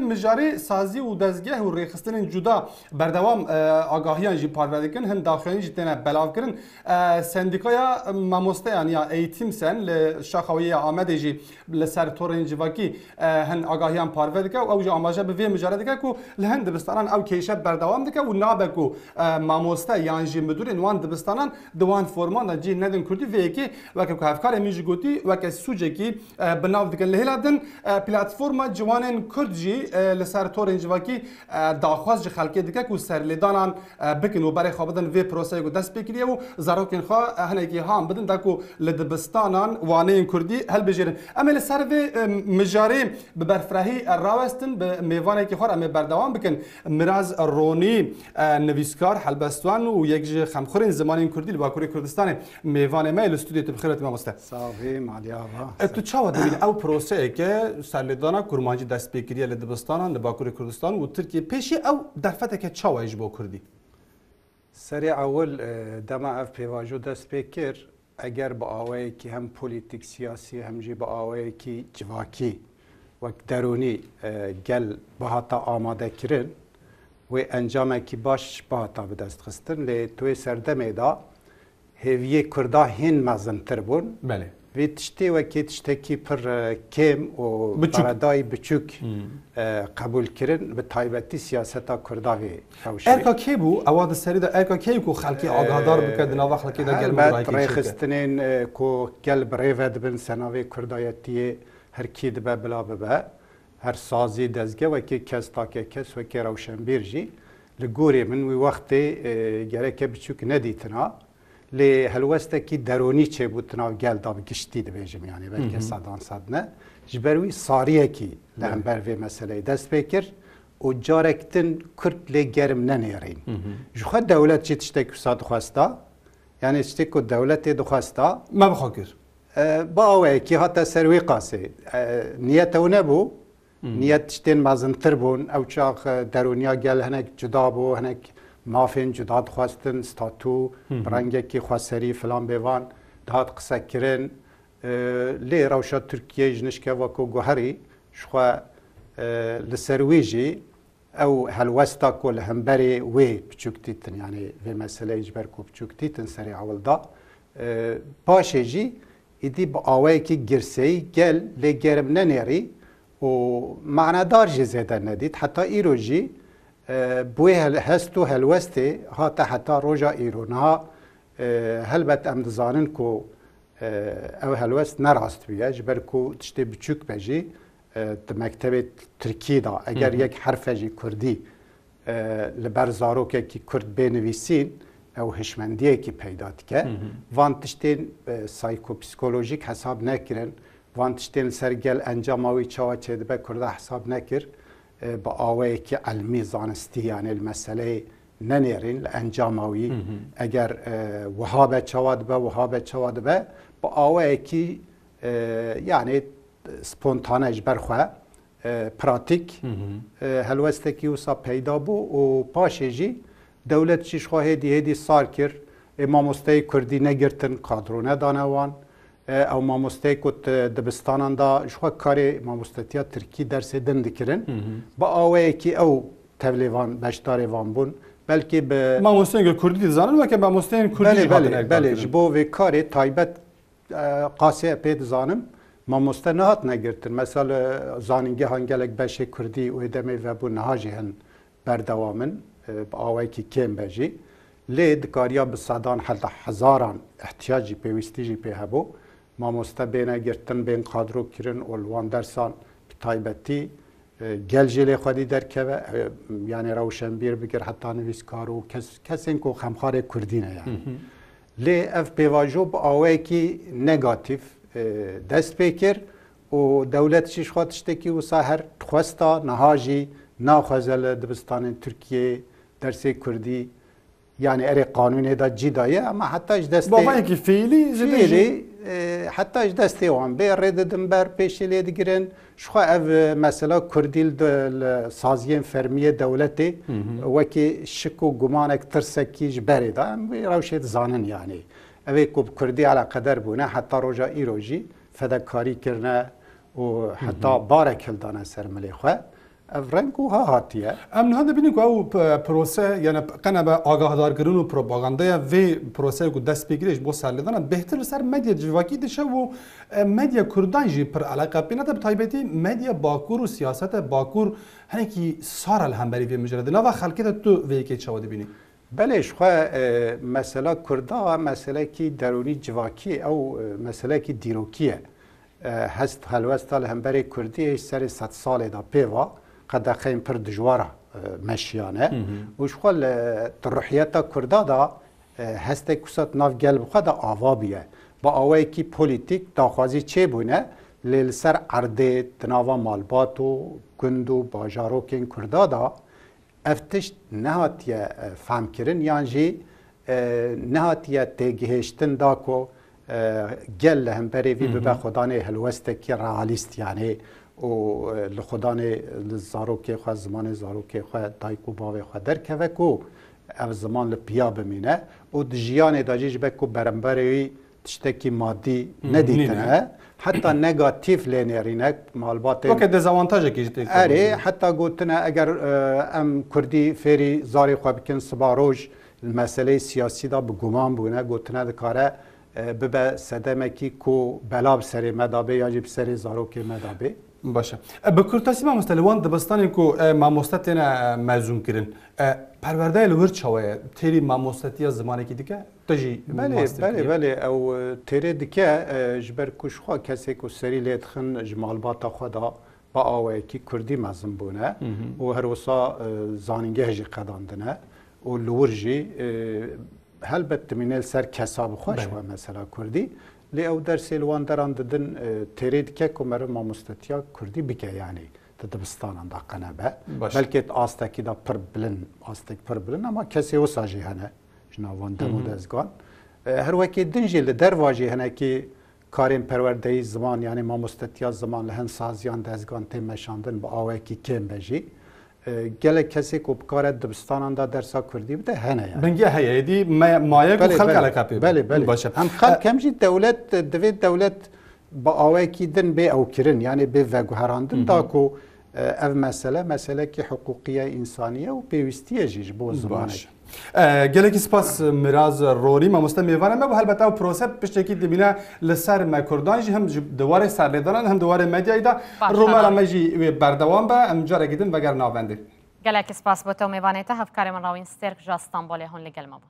مجاری سازی و دزگه و ریخستن جدا بردوام آگاهیان جی پاروردکن هن داخلی جتنا بلاو کرن سندیکایا ماموستیان یا ایتیم سن لشاخوی آمده جی لسر تورن جواکی هن آگاهیان پاروردکه و اوج آماجه به مجاری دکه کو لهند دبستانان او کیشه بردوام دکه و نابکو ماموسته یان جی مدورن وان دبستانان دوان فرمان جی ندن کردی ویکی وکه کافکار میجی گوتی وکه سوجه کی بناو دکن لهلادن پلتفرم جوانن کردجی لسر تورن جواکی داخواز جی خلقی دکه کو سرلیدانان بکن و برای خوابدن وی پروسه کو دست بکریه و زاروکن خوا هنگی هام بدن دکو لدبستانان وانه کردی هل بجرن اما لسر وی مجاری ببرفراهی راوستن به میوانه که خور اما بردوام بکن مراز رونی نویسکار حلبستوان و یک خمخورین زمانی کردی لباکوری کردستان میوانه ما الاستودیو تبخیرت ما مسته صافی مالی آقا تو چه ودیل او پروسه که سرلیدانا کرمانجی دست بکریه لدبستانان لباکوری کردستان و ترکیه پیشی او دفته که چه وایج با کردی سریع اول دما اف پیواجو دست بکر اگر با آوایی که هم پولیتیک سیاسی هم جی با آوایی که جواکی و درونی گل بهاتا آماده کرن و انجام کی باش بهاتا به دست خستن لی توی سردمه دا هیویه کرده هین مزنتر بون بله و تشتی و کی تشتی کی پر کم و بردای بچوک قبول کرن به تایبتی سیاستا کرده وی خوشی ارکا کی بو اواد سری دا ارکا کی کو خلقی آگاهدار بکد نوا خلقی دا گل بعد رای خستنین کو گل بریود بن سناوی کردایتی هر کی دبه بلا ببه هر سازی دزگه و کی کس تا که کس و کی روشن بیرجی لگوری من وی وقتی گره که بچوک ندیتنا لی هلوسته کی درونی چه بودنا گل دا بگشتی دبیجم یعنی بلکه صدان صد نه جبروی ساریه کی لهم بر مسئله دست بکر و جارکتن کرد لی گرم ننیرین جو خود دولت چی تشتی کسا دخواستا یعنی تشتی که دولت دخواستا ما بخاکر با اوه کی حتی سروی قاسه نیت او نبو نیت تشتین مازنتر بون او چاق درونیا گل هنک جدا بو هنک مافین جدا دخواستن ستاتو برنگه کی خواستری فلان بیوان دهات قصه کرن لی روشا ترکیه جنشکه وکو گوهری شخوا لسروی جی او هلوستا کل همبری وی بچوکتیتن یعنی وی مسئله اجبر کو بچوکتیتن سری اول دا باشه جی ایدی با آوه کی گرسهی گل لی گرم ننیری و معنادار جی زیده ندید حتی ایرو جی بوی هستو هلوسته حتی روژا ایرونها هلبت امدزانن کو او هلوست نراست بیه جبر کو تشتی بچوک بجی مکتب ترکی دا اگر یک حرف جی کردی لبر زاروکه کی کرد بنویسین او هشمندیه کی پیدا که وان تشتین سایکوپسیکولوژیک حساب نکرن وان تشتین سرگل انجاماوی چاوا چه به کرده حساب نکر با آوه که علمی زانستی یعنی المسئله ننیرین انجاماوی اگر وهابه چواد به با آوه که یعنی سپونتانه اجبر خواه پراتیک هلوسته که اوسا پیدا بو و پاشه جی دولت چیش خواه هدی سار کر ماموسته کردی نگرتن قادرونه دانوان او ماموسته کت دبستانان دا شخوا کاری ماموستتیا ترکی درس دن دکرن با آوه که او تولیوان بشتار وان بون بلکه به ماموسته کردی دزانن و که ماموسته کردی بله جبو و کاری تایبت قاسه پید زانم ماموسته نهات نگرتن مثلا زانینگه هنگلک بشه کردی و ادامه و بو نهاجی هن بردوامن با آوه که کم بجی لید کاریا به صدان حتی هزاران احتیاجی پیوستیجی پی هبو ماموسته بینه گرتن بین قادرو کرن اولوان درسان تایبتی گل جلی خودی در که یعنی روشن بیر بگر حتی نویسکارو کسی که خمخار کردینه یعنی لی اف پیواجو با آوه که نگاتیف دست بکر و دولت چیش خودشته که و ساهر خواستا نهاجی ناخوزل دبستان ترکیه درسی کردی yani eri kanuni da cidayı ama hatta iş desteği baba ki fiili hatta iş desteği olan bir reddedim ber peşiliğe giren şu ev mesela Kurdil saziyen fermiye devleti ve ki şıkku gumanek tırsaki beri da bir ravşet zanın yani ev kub Kurdi ala kadar buna hatta roja iroji fedakari kirne و حتی بارک هلدانه سرملی خواه افرنکو ها هاتیه ام هذا بینی که او پروسه یعنی قنبه آگاهدارگرین و پروپاگاندا و پروسه کو دست بگیریش با سرلیدانه بهتر سر مدیا جواکی دشه و مدیا کردان جی پر علاقه بینه تا بتایبتی مدیا باکور و سیاست باکور هنی کی سار الهمبری و مجرد نه و خلقت تو وی کی چواد بینی بلش خو مسئله کردا مسئله کی درونی جواکی او مسئله کی دیروکیه هست هلوستا الهمبری کردی سر 100 سال دا پیوا قد خیم پر دجواره مشیانه وش خل تروحیتا کردا دا هست کسات ناف قلب خدا آوابیه با آوایی کی پولیتیک داخوازی چه بونه لسر عرده تناوا مالبات و گند و باجاروکین کردا دا افتش نهاتیه فهم کرن یان جی نهاتیه تگهشتن دا کو گل هم بری وی به خدانه هلوسته کی رئالیست یعنی و لخدانه زاروکی خو زمان زاروکی خو دایکو باوی خو در که کو او زمان لپیا بمینه و دجیان داجیج بکو برنبری تشتکی مادی ندیتنه حتی نگاتیف لینرینه مالبات وقت دزاوانتاژ کی اره حتی گوتنه اگر ام کردی فری زاری خو بکن سباروج مسئله سیاسی دا بگمان بونه گوتنه دکاره ببه صدمکی کو بلاب سری مدابه یا جب سری زاروکی مدابه باشه بکرتاسی ما مستلوان دبستانی کو ماموستاتینا مزوم کرن پرورده لور چوه تری ماموستاتی زمانی کی دیگه تجی بله او تری دیگه جبر کوش خو کسی کو سری لیدخن جمال باتا خدا با آوه کی کردی مزم بونه و هر وسا زانینگه هجی قداندنه و لور جی هلبت منال سر کساب خوش و مثلا کردی لی او در سیلوان دران ددن ترید که کمر ماموستاتیا کردی بکه یعنی دبستان دا قنبه بلکه آستکی دا پر بلن اما کسی او ساجی هنه جناوان دمو دزگان هر وکی دنجی لدر واجی هنه که کارین پروردهی زمان یعنی ماموستاتیا زمان لهن سازیان دزگان تیمشاندن با آوه کی کم بجی گله کسی کو بکار دبستان دا درس کردی بده هنه یعنی بنگه هی دی مایه کو خلق علاقه بله باشه هم خلق کمجی دولت دوید دولت با آوه کی دن به او کرن یعنی به وگهراندن دا کو او مسئله که حقوقیه انسانیه و پیوستیه جیج بو زمانه گله سپاس میراز روری ما مستمیوانه ما البته پروسه پشتکی دبینه لسر مکردانج هم دواره سرلیدانن هم دواره مدیای دا رومالا مجی بردوام به امجاره گیدن وگر ناونده گله سپاس بو تو میوانه ته هفکار من راوین سترک جا استانبول هون لگل ما